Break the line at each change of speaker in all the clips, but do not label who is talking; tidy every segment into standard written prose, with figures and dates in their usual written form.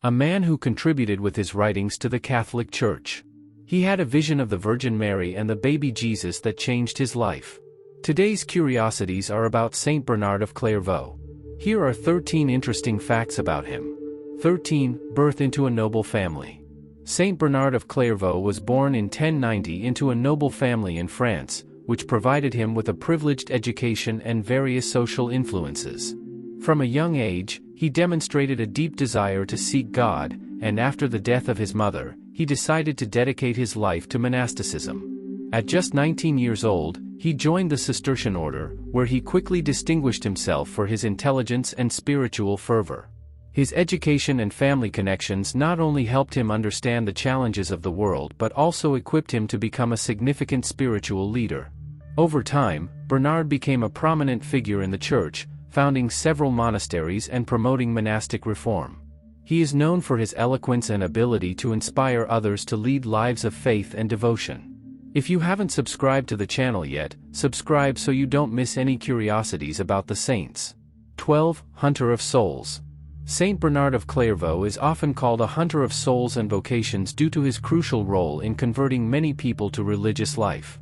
a man who contributed with his writings to the Catholic Church. He had a vision of the Virgin Mary and the baby Jesus that changed his life. Today's curiosities are about Saint Bernard of Clairvaux. Here are 13 interesting facts about him. 13. Birth into a noble family. Saint Bernard of Clairvaux was born in 1090 into a noble family in France, which provided him with a privileged education and various social influences. From a young age, he demonstrated a deep desire to seek God, and after the death of his mother, he decided to dedicate his life to monasticism. At just 19 years old, he joined the Cistercian Order, where he quickly distinguished himself for his intelligence and spiritual fervor. His education and family connections not only helped him understand the challenges of the world but also equipped him to become a significant spiritual leader. Over time, Bernard became a prominent figure in the Church, founding several monasteries and promoting monastic reform. He is known for his eloquence and ability to inspire others to lead lives of faith and devotion. If you haven't subscribed to the channel yet, subscribe so you don't miss any curiosities about the saints. 12. Hunter of Souls. Saint Bernard of Clairvaux is often called a hunter of souls and vocations due to his crucial role in converting many people to religious life.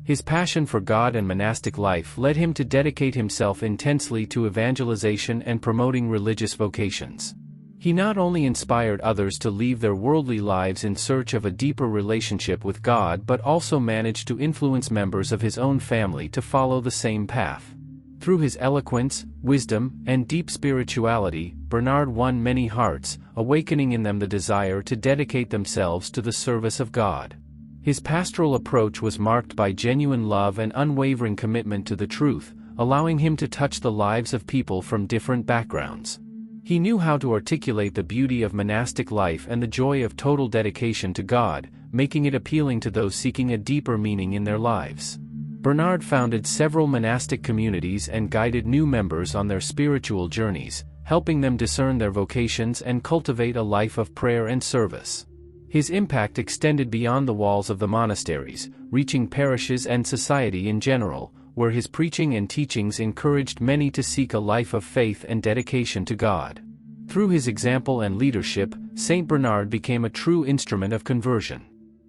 His passion for God and monastic life led him to dedicate himself intensely to evangelization and promoting religious vocations. He not only inspired others to leave their worldly lives in search of a deeper relationship with God but also managed to influence members of his own family to follow the same path. Through his eloquence, wisdom, and deep spirituality, Bernard won many hearts, awakening in them the desire to dedicate themselves to the service of God. His pastoral approach was marked by genuine love and unwavering commitment to the truth, allowing him to touch the lives of people from different backgrounds. He knew how to articulate the beauty of monastic life and the joy of total dedication to God, making it appealing to those seeking a deeper meaning in their lives. Bernard founded several monastic communities and guided new members on their spiritual journeys, helping them discern their vocations and cultivate a life of prayer and service. His impact extended beyond the walls of the monasteries, reaching parishes and society in general, where his preaching and teachings encouraged many to seek a life of faith and dedication to God. Through his example and leadership, Saint Bernard became a true instrument of conversion.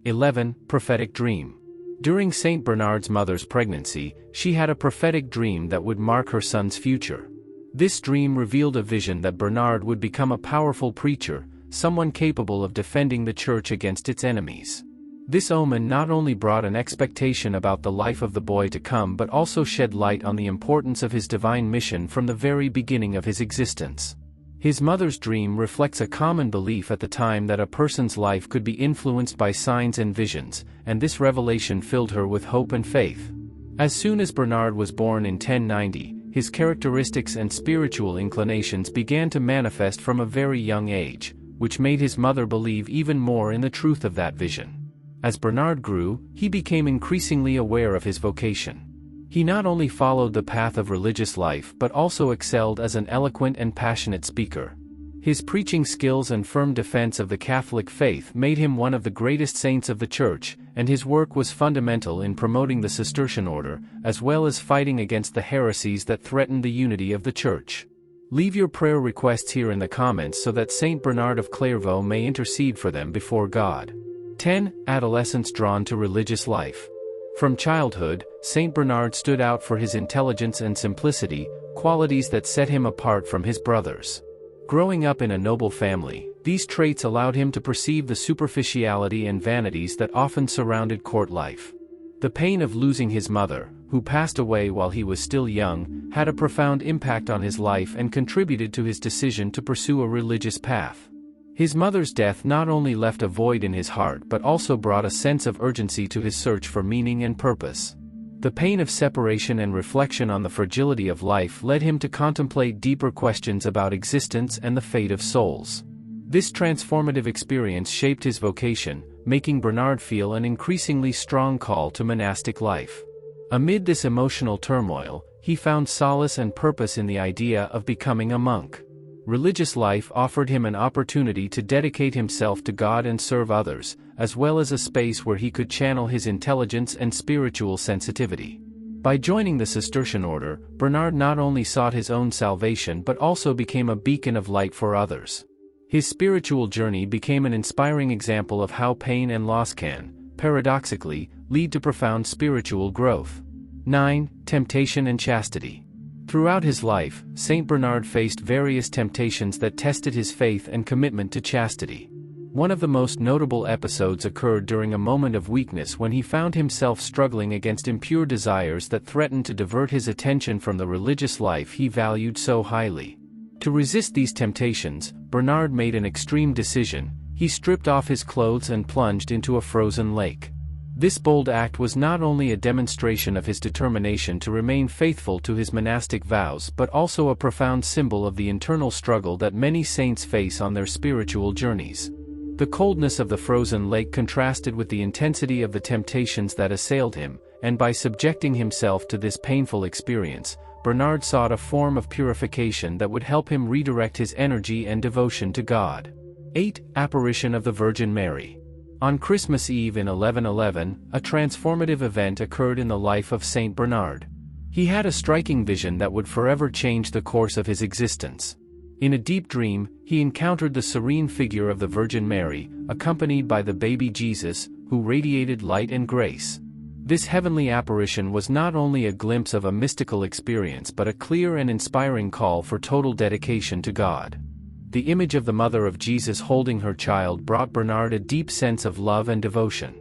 11. Prophetic Dream. During Saint Bernard's mother's pregnancy, she had a prophetic dream that would mark her son's future. This dream revealed a vision that Bernard would become a powerful preacher, someone capable of defending the Church against its enemies. This omen not only brought an expectation about the life of the boy to come but also shed light on the importance of his divine mission from the very beginning of his existence. His mother's dream reflects a common belief at the time that a person's life could be influenced by signs and visions, and this revelation filled her with hope and faith. As soon as Bernard was born in 1090, his characteristics and spiritual inclinations began to manifest from a very young age, which made his mother believe even more in the truth of that vision. As Bernard grew, he became increasingly aware of his vocation. He not only followed the path of religious life but also excelled as an eloquent and passionate speaker. His preaching skills and firm defense of the Catholic faith made him one of the greatest saints of the Church, and his work was fundamental in promoting the Cistercian Order, as well as fighting against the heresies that threatened the unity of the Church. Leave your prayer requests here in the comments so that Saint Bernard of Clairvaux may intercede for them before God. 10. Adolescence drawn to religious life. From childhood, Saint Bernard stood out for his intelligence and simplicity, qualities that set him apart from his brothers. Growing up in a noble family, these traits allowed him to perceive the superficiality and vanities that often surrounded court life. The pain of losing his mother, who passed away while he was still young, had a profound impact on his life and contributed to his decision to pursue a religious path. His mother's death not only left a void in his heart but also brought a sense of urgency to his search for meaning and purpose. The pain of separation and reflection on the fragility of life led him to contemplate deeper questions about existence and the fate of souls. This transformative experience shaped his vocation, making Bernard feel an increasingly strong call to monastic life. Amid this emotional turmoil, he found solace and purpose in the idea of becoming a monk. Religious life offered him an opportunity to dedicate himself to God and serve others, as well as a space where he could channel his intelligence and spiritual sensitivity. By joining the Cistercian Order, Bernard not only sought his own salvation but also became a beacon of light for others. His spiritual journey became an inspiring example of how pain and loss can, paradoxically, lead to profound spiritual growth. 9. Temptation and chastity. Throughout his life, Saint Bernard faced various temptations that tested his faith and commitment to chastity. One of the most notable episodes occurred during a moment of weakness when he found himself struggling against impure desires that threatened to divert his attention from the religious life he valued so highly. To resist these temptations, Bernard made an extreme decision. He stripped off his clothes and plunged into a frozen lake. This bold act was not only a demonstration of his determination to remain faithful to his monastic vows but also a profound symbol of the internal struggle that many saints face on their spiritual journeys. The coldness of the frozen lake contrasted with the intensity of the temptations that assailed him, and by subjecting himself to this painful experience, Bernard sought a form of purification that would help him redirect his energy and devotion to God. 8. Apparition of the Virgin Mary. On Christmas Eve in 1111, a transformative event occurred in the life of Saint Bernard. He had a striking vision that would forever change the course of his existence. In a deep dream, he encountered the serene figure of the Virgin Mary, accompanied by the baby Jesus, who radiated light and grace. This heavenly apparition was not only a glimpse of a mystical experience but a clear and inspiring call for total dedication to God. The image of the mother of Jesus holding her child brought Bernard a deep sense of love and devotion.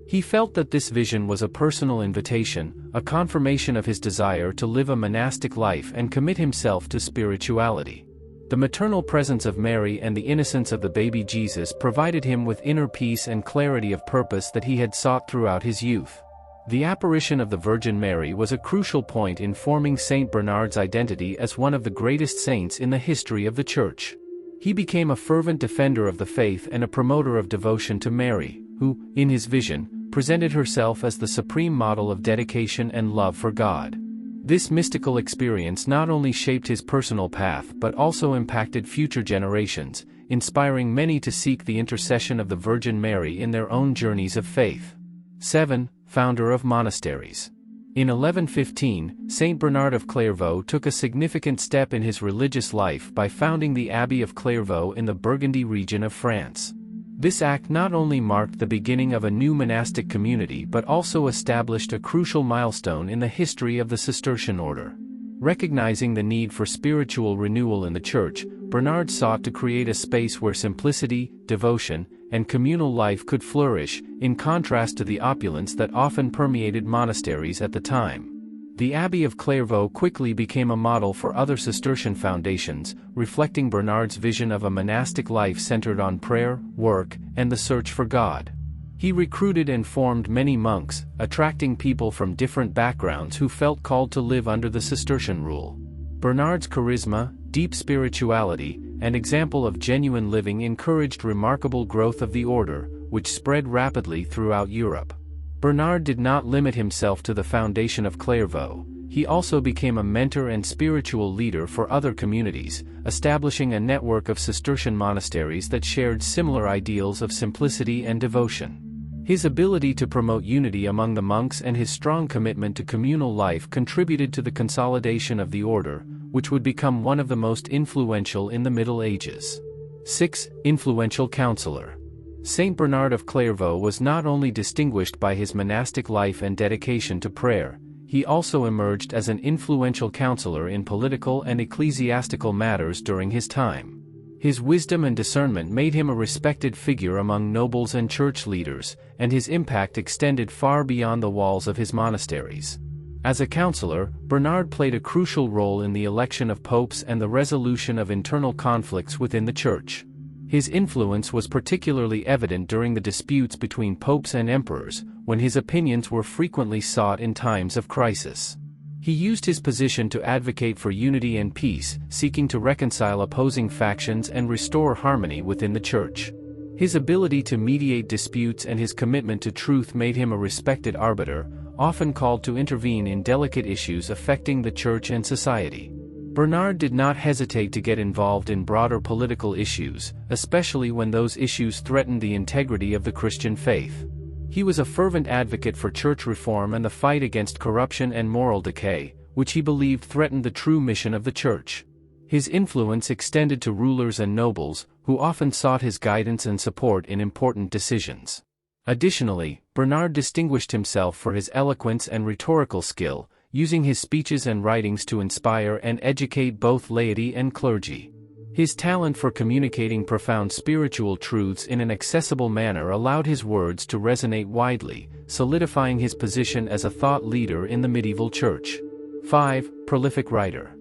He felt that this vision was a personal invitation, a confirmation of his desire to live a monastic life and commit himself to spirituality. The maternal presence of Mary and the innocence of the baby Jesus provided him with inner peace and clarity of purpose that he had sought throughout his youth. The apparition of the Virgin Mary was a crucial point in forming Saint Bernard's identity as one of the greatest saints in the history of the Church. He became a fervent defender of the faith and a promoter of devotion to Mary, who, in his vision, presented herself as the supreme model of dedication and love for God. This mystical experience not only shaped his personal path but also impacted future generations, inspiring many to seek the intercession of the Virgin Mary in their own journeys of faith. 7. Founder of monasteries. In 1115, Saint Bernard of Clairvaux took a significant step in his religious life by founding the Abbey of Clairvaux in the Burgundy region of France. This act not only marked the beginning of a new monastic community but also established a crucial milestone in the history of the Cistercian Order. Recognizing the need for spiritual renewal in the Church, Bernard sought to create a space where simplicity, devotion, and communal life could flourish, in contrast to the opulence that often permeated monasteries at the time. The Abbey of Clairvaux quickly became a model for other Cistercian foundations, reflecting Bernard's vision of a monastic life centered on prayer, work, and the search for God. He recruited and formed many monks, attracting people from different backgrounds who felt called to live under the Cistercian rule. Bernard's charisma, deep spirituality, and example of genuine living encouraged remarkable growth of the order, which spread rapidly throughout Europe. Bernard did not limit himself to the foundation of Clairvaux. He also became a mentor and spiritual leader for other communities, establishing a network of Cistercian monasteries that shared similar ideals of simplicity and devotion. His ability to promote unity among the monks and his strong commitment to communal life contributed to the consolidation of the order, which would become one of the most influential in the Middle Ages. 6. Influential counselor. Saint Bernard of Clairvaux was not only distinguished by his monastic life and dedication to prayer, he also emerged as an influential counselor in political and ecclesiastical matters during his time. His wisdom and discernment made him a respected figure among nobles and church leaders, and his impact extended far beyond the walls of his monasteries. As a counselor, Bernard played a crucial role in the election of popes and the resolution of internal conflicts within the Church. His influence was particularly evident during the disputes between popes and emperors, when his opinions were frequently sought in times of crisis. He used his position to advocate for unity and peace, seeking to reconcile opposing factions and restore harmony within the Church. His ability to mediate disputes and his commitment to truth made him a respected arbiter, often called to intervene in delicate issues affecting the Church and society. Bernard did not hesitate to get involved in broader political issues, especially when those issues threatened the integrity of the Christian faith. He was a fervent advocate for church reform and the fight against corruption and moral decay, which he believed threatened the true mission of the Church. His influence extended to rulers and nobles, who who often sought his guidance and support in important decisions. Additionally, Bernard distinguished himself for his eloquence and rhetorical skill, using his speeches and writings to inspire and educate both laity and clergy. His talent for communicating profound spiritual truths in an accessible manner allowed his words to resonate widely, solidifying his position as a thought leader in the medieval church. 5. Prolific writer.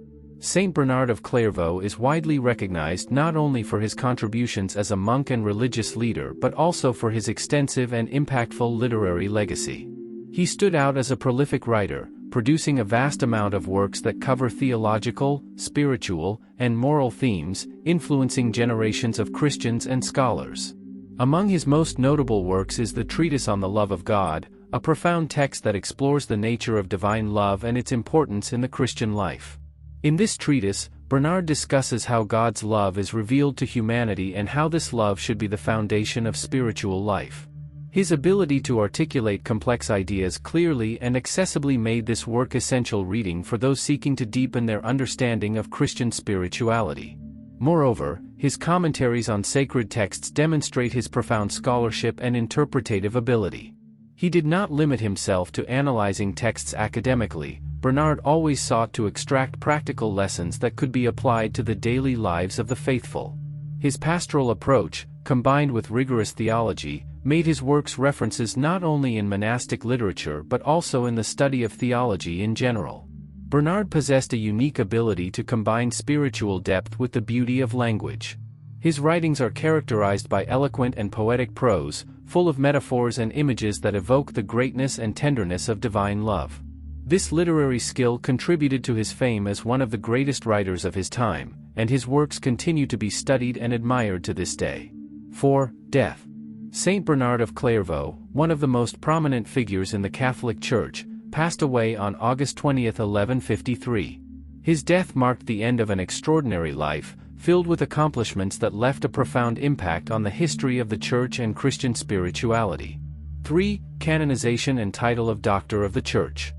Saint Bernard of Clairvaux is widely recognized not only for his contributions as a monk and religious leader but also for his extensive and impactful literary legacy. He stood out as a prolific writer, producing a vast amount of works that cover theological, spiritual, and moral themes, influencing generations of Christians and scholars. Among his most notable works is the Treatise on the Love of God, a profound text that explores the nature of divine love and its importance in the Christian life. In this treatise, Bernard discusses how God's love is revealed to humanity and how this love should be the foundation of spiritual life. His ability to articulate complex ideas clearly and accessibly made this work essential reading for those seeking to deepen their understanding of Christian spirituality. Moreover, his commentaries on sacred texts demonstrate his profound scholarship and interpretative ability. He did not limit himself to analyzing texts academically. Bernard always sought to extract practical lessons that could be applied to the daily lives of the faithful. His pastoral approach, combined with rigorous theology, made his works references not only in monastic literature but also in the study of theology in general. Bernard possessed a unique ability to combine spiritual depth with the beauty of language. His writings are characterized by eloquent and poetic prose, full of metaphors and images that evoke the greatness and tenderness of divine love. This literary skill contributed to his fame as one of the greatest writers of his time, and his works continue to be studied and admired to this day. 4. Death. Saint Bernard of Clairvaux, one of the most prominent figures in the Catholic Church, passed away on August 20, 1153. His death marked the end of an extraordinary life, filled with accomplishments that left a profound impact on the history of the Church and Christian spirituality. 3. Canonization and title of Doctor of the Church.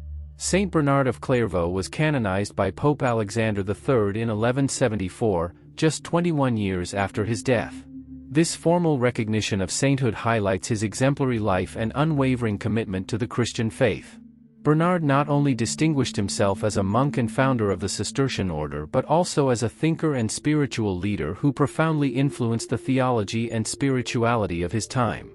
Saint Bernard of Clairvaux was canonized by Pope Alexander III in 1174, just 21 years after his death. This formal recognition of sainthood highlights his exemplary life and unwavering commitment to the Christian faith. Bernard not only distinguished himself as a monk and founder of the Cistercian Order but also as a thinker and spiritual leader who profoundly influenced the theology and spirituality of his time.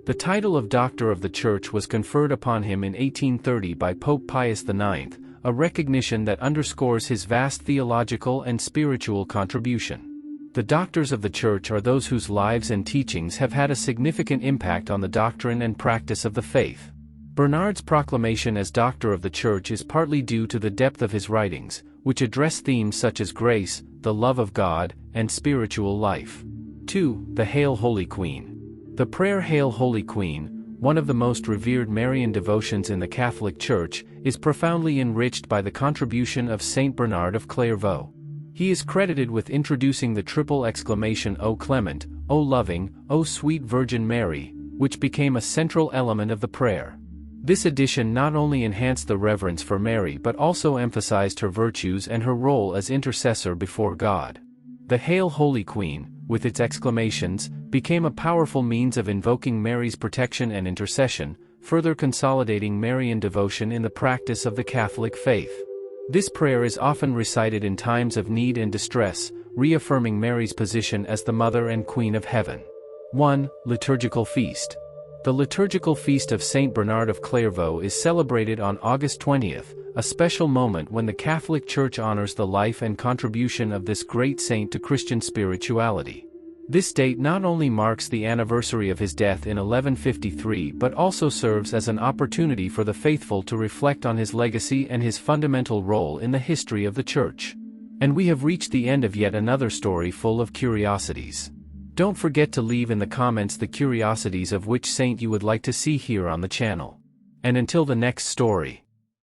The title of Doctor of the Church was conferred upon him in 1830 by Pope Pius IX, a recognition that underscores his vast theological and spiritual contribution. The Doctors of the Church are those whose lives and teachings have had a significant impact on the doctrine and practice of the faith. Bernard's proclamation as Doctor of the Church is partly due to the depth of his writings, which address themes such as grace, the love of God, and spiritual life. 2. The Hail Holy Queen. The prayer Hail Holy Queen, one of the most revered Marian devotions in the Catholic Church, is profoundly enriched by the contribution of Saint Bernard of Clairvaux. He is credited with introducing the triple exclamation O Clement, O Loving, O Sweet Virgin Mary, which became a central element of the prayer. This addition not only enhanced the reverence for Mary but also emphasized her virtues and her role as intercessor before God. The Hail Holy Queen, with its exclamations, became a powerful means of invoking Mary's protection and intercession, further consolidating Marian devotion in the practice of the Catholic faith. This prayer is often recited in times of need and distress, reaffirming Mary's position as the Mother and Queen of Heaven. 1. Liturgical Feast. The Liturgical Feast of Saint Bernard of Clairvaux is celebrated on August 20th, a special moment when the Catholic Church honors the life and contribution of this great saint to Christian spirituality. This date not only marks the anniversary of his death in 1153 but also serves as an opportunity for the faithful to reflect on his legacy and his fundamental role in the history of the Church. And we have reached the end of yet another story full of curiosities. Don't forget to leave in the comments the curiosities of which saint you would like to see here on the channel. And until the next story.